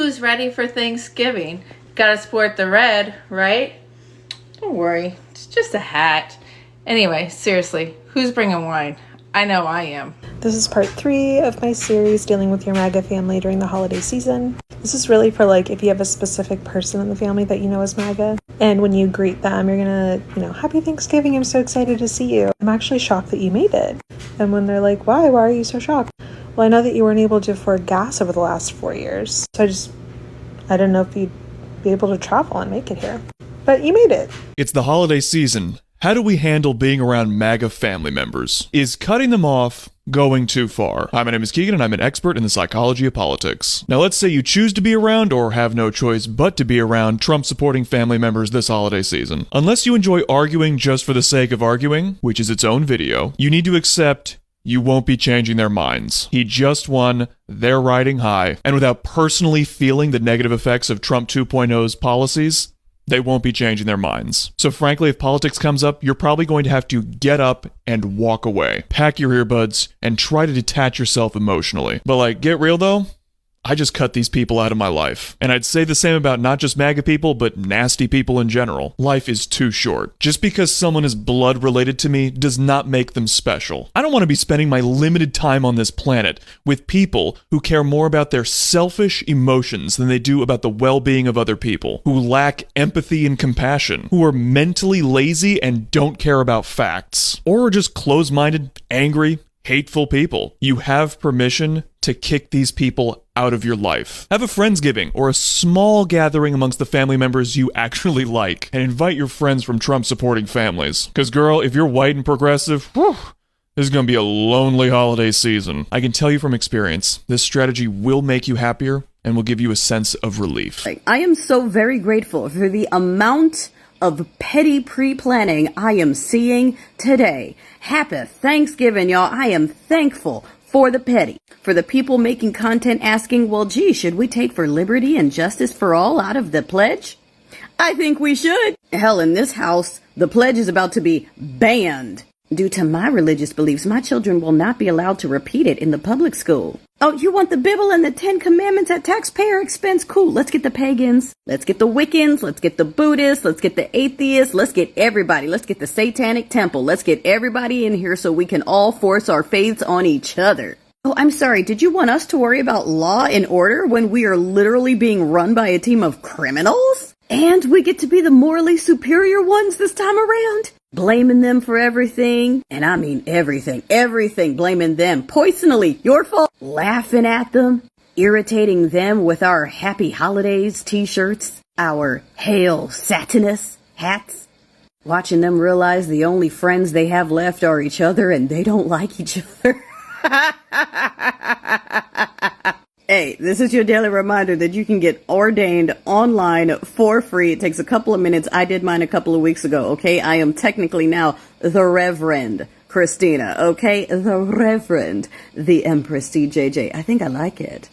who's ready for Thanksgiving? Gotta sport the red, right? Don't worry, it's just a hat. Anyway, seriously, who's bringing wine? I know I am. This is part 3 of my series dealing with your Maga family during the holiday season. This is really for if you have a specific person in the family that you know is Maga, and when you greet them, you're gonna, Happy Thanksgiving, I'm so excited to see you. I'm actually shocked that you made it. And when they're like, why are you so shocked? Well, I know that you weren't able to afford gas over the last 4 years, so I didn't know if you'd be able to travel and make it here. But you made it. It's the holiday season. How do we handle being around Maga family members? Is cutting them off going too far? Hi, my name is Keegan, and I'm an expert in the psychology of politics. Now, let's say you choose to be around or have no choice but to be around Trump-supporting family members this holiday season. Unless you enjoy arguing just for the sake of arguing, which is its own video, you need to accept you won't be changing their minds. He just won, they're riding high, and without personally feeling the negative effects of Trump 2.0's policies, they won't be changing their minds. So frankly, if politics comes up, you're probably going to have to get up and walk away. Pack your earbuds and try to detach yourself emotionally. But get real though, I just cut these people out of my life. And I'd say the same about not just MAGA people, but nasty people in general. Life is too short. Just because someone is blood related to me does not make them special. I don't want to be spending my limited time on this planet with people who care more about their selfish emotions than they do about the well-being of other people, who lack empathy and compassion, who are mentally lazy and don't care about facts, or are just closed-minded, angry, hateful people. You have permission to kick these people out of your life. Have a Friendsgiving or a small gathering amongst the family members you actually like, and invite your friends from Trump-supporting families. Because girl, if you're white and progressive, whew, this is going to be a lonely holiday season. I can tell you from experience, this strategy will make you happier and will give you a sense of relief. I am so very grateful for the amount of petty pre-planning I am seeing today. Happy Thanksgiving, y'all. I am thankful for the petty. For the people making content asking, well, gee, should we take for liberty and justice for all out of the pledge? I think we should. Hell, in this house, the pledge is about to be banned. Due to my religious beliefs, my children will not be allowed to repeat it in the public school. Oh, you want the Bible and the 10 Commandments at taxpayer expense? Cool, let's get the pagans. Let's get the Wiccans. Let's get the Buddhists. Let's get the atheists. Let's get everybody. Let's get the Satanic Temple. Let's get everybody in here so we can all force our faiths on each other. Oh, I'm sorry. Did you want us to worry about law and order when we are literally being run by a team of criminals? And we get to be the morally superior ones this time around? Blaming them for everything, and I mean everything, blaming them. Poisonally, your fault. Laughing at them, irritating them with our Happy Holidays t-shirts, our Hail Satanus hats. Watching them realize the only friends they have left are each other and they don't like each other. Hey, this is your daily reminder that you can get ordained online for free. It takes a couple of minutes. I did mine a couple of weeks ago, okay? I am technically now the Reverend Christina, okay? The Reverend, the Empress DJJ. I think I like it.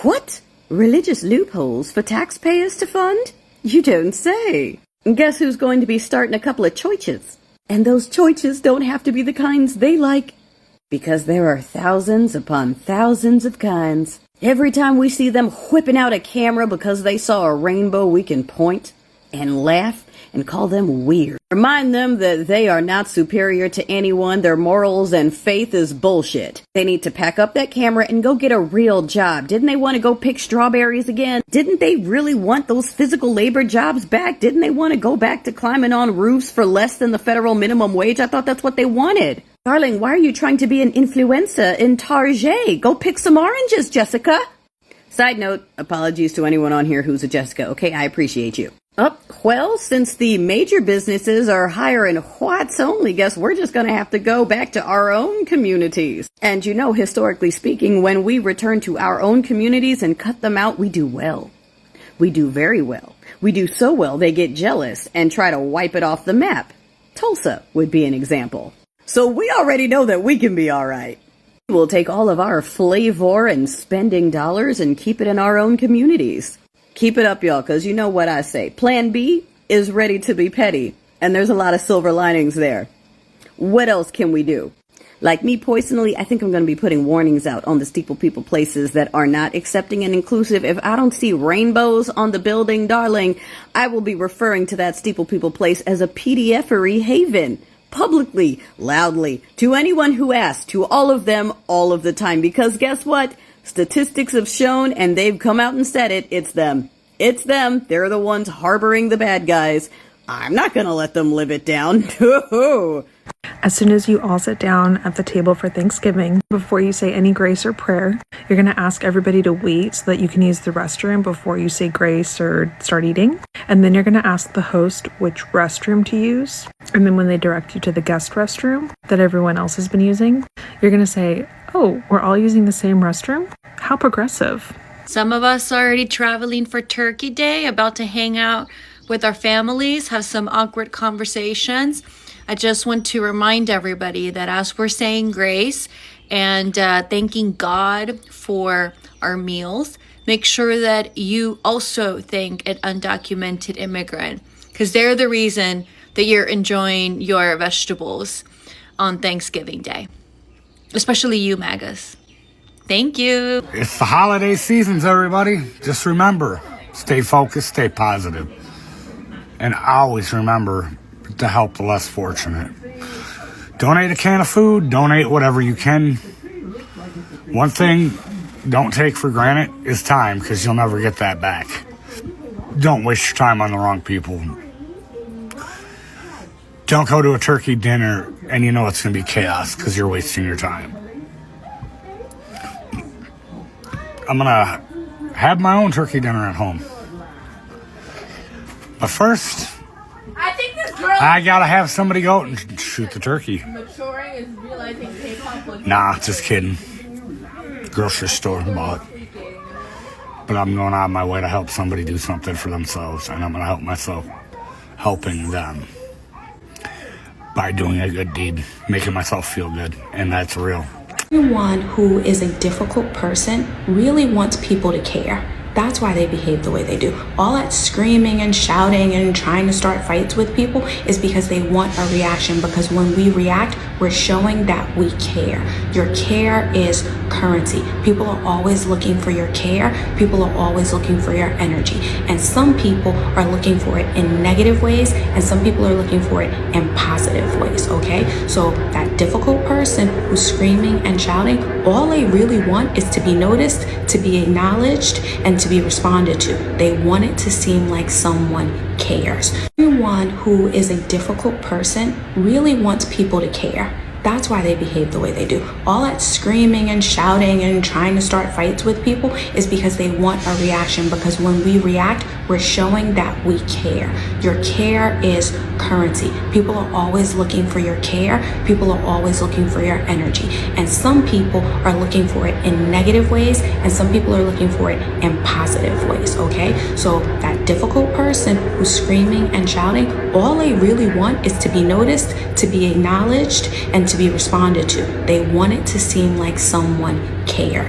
What? Religious loopholes for taxpayers to fund? You don't say. Guess who's going to be starting a couple of choices? And those choices don't have to be the kinds they like, because there are thousands upon thousands of kinds. Every time we see them whipping out a camera because they saw a rainbow, we can point and laugh and call them weird. Remind them that they are not superior to anyone. Their morals and faith is bullshit. They need to pack up that camera and go get a real job. Didn't they want to go pick strawberries again? Didn't they really want those physical labor jobs back? Didn't they want to go back to climbing on roofs for less than the federal minimum wage? I thought that's what they wanted. Darling, why are you trying to be an influencer in Target? Go pick some oranges, Jessica. Side note, apologies to anyone on here who's a Jessica, okay? I appreciate you. Oh, well, since the major businesses are hiring whites only, guess we're just going to have to go back to our own communities. And historically speaking, when we return to our own communities and cut them out, we do well. We do very well. We do so well they get jealous and try to wipe it off the map. Tulsa would be an example. So we already know that we can be all right. We'll take all of our flavor and spending dollars and keep it in our own communities. Keep it up, y'all, because you know what I say. Plan B is ready to be petty, and there's a lot of silver linings there. What else can we do? Like me personally, I think I'm going to be putting warnings out on the Steeple People places that are not accepting and inclusive. If I don't see rainbows on the building, darling, I will be referring to that Steeple People place as a PDFery haven. Publicly, loudly, to anyone who asks, to all of them, all of the time. Because guess what? Statistics have shown, and they've come out and said it, it's them. It's them. They're the ones harboring the bad guys. I'm not going to let them live it down. As soon as you all sit down at the table for Thanksgiving, before you say any grace or prayer, you're going to ask everybody to wait so that you can use the restroom before you say grace or start eating. And then you're going to ask the host which restroom to use. And then when they direct you to the guest restroom that everyone else has been using, you're going to say, "Oh, we're all using the same restroom? How progressive." Some of us are already traveling for Turkey Day, about to hang out with our families, have some awkward conversations. I just want to remind everybody that as we're saying grace and thanking God for our meals, make sure that you also thank an undocumented immigrant, because they're the reason that you're enjoying your vegetables on Thanksgiving Day, especially you, Magas. Thank you. It's the holiday seasons, everybody. Just remember, stay focused, stay positive. And always remember to help the less fortunate. Donate a can of food, donate whatever you can. One thing don't take for granted is time, because you'll never get that back. Don't waste your time on the wrong people. Don't go to a turkey dinner and you know it's going to be chaos because you're wasting your time. I'm going to have my own turkey dinner at home. But first, I think this girl I got to have somebody go out and shoot the turkey. maturing is realizing K-pop was Nah, just kidding. Grocery store bought. But I'm going out of my way to help somebody do something for themselves, and I'm going to help myself helping them by doing a good deed, making myself feel good, and that's real. Everyone who is a difficult person really wants people to care. That's why they behave the way they do. All that screaming and shouting and trying to start fights with people is because they want a reaction, because when we react, we're showing that we care. Your care is currency. People are always looking for your care. People are always looking for your energy. And some people are looking for it in negative ways, and some people are looking for it in positive ways, okay? So that difficult person who's screaming and shouting, all they really want is to be noticed, to be acknowledged, and to be responded to. They want it to seem like someone cares. Everyone who is a difficult person really wants people to care. That's why they behave the way they do. All that screaming and shouting and trying to start fights with people is because they want a reaction, because when we react, we're showing that we care. Your care is currency. People are always looking for your care. People are always looking for your energy. And some people are looking for it in negative ways, and some people are looking for it in positive ways, okay? So that difficult person who's screaming and shouting, all they really want is to be noticed, to be acknowledged, and to be responded to. They want it to seem like someone cares.